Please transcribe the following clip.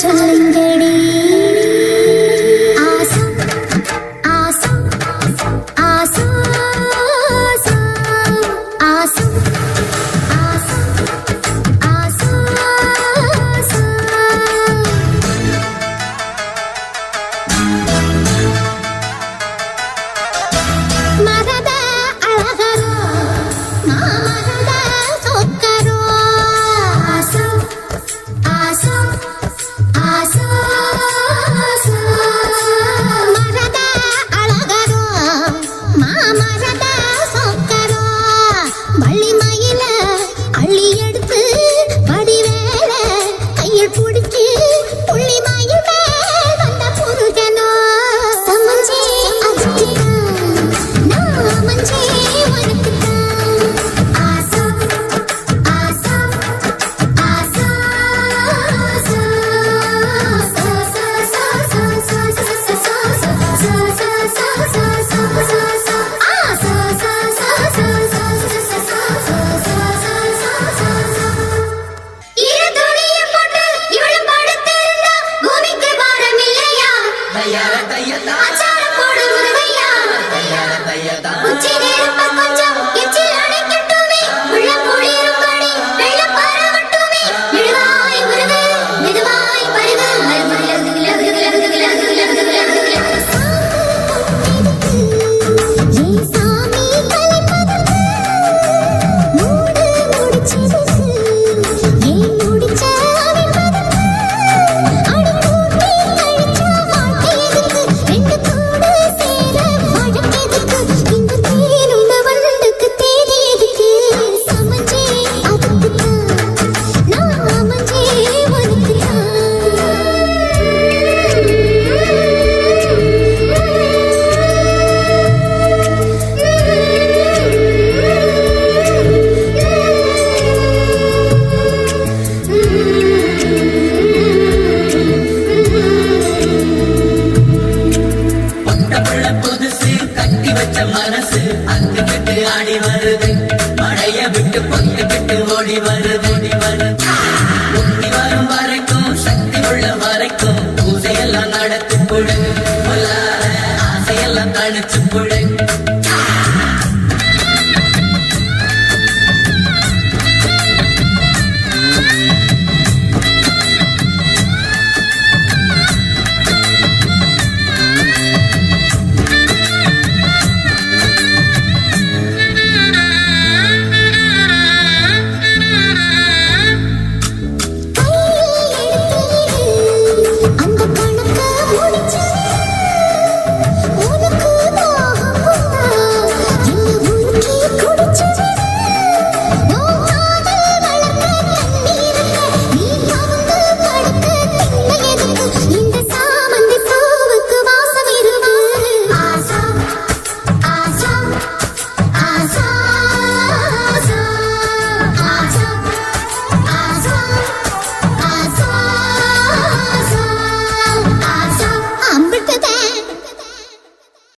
சொல்லுங்கடி awesome awesome awesome awesome மரத அழகரோ மாமரத சொக்கரோ ஆசோ ஆசோ ஆசோ மரத அழகரோ மாமரத சொக்கரோ வள்ளி மயில அள்ளி எடுத்து வடிவேல கையில் பிடிச்சி புள்ளி மயில் மேல் வந்த புருஷனோ சமஞ்சி அதுக்கு மனசு அங்கு விட்டு ஆடி வருது மழைய விட்டு பொங்கிட்டு ஓடி வருது முக்தி வரும் வரைக்கும் சக்தி உள்ள வரைக்கும் பூசையெல்லாம் நடத்தி புடு ஆசையெல்லாம் தனிச்சு புடு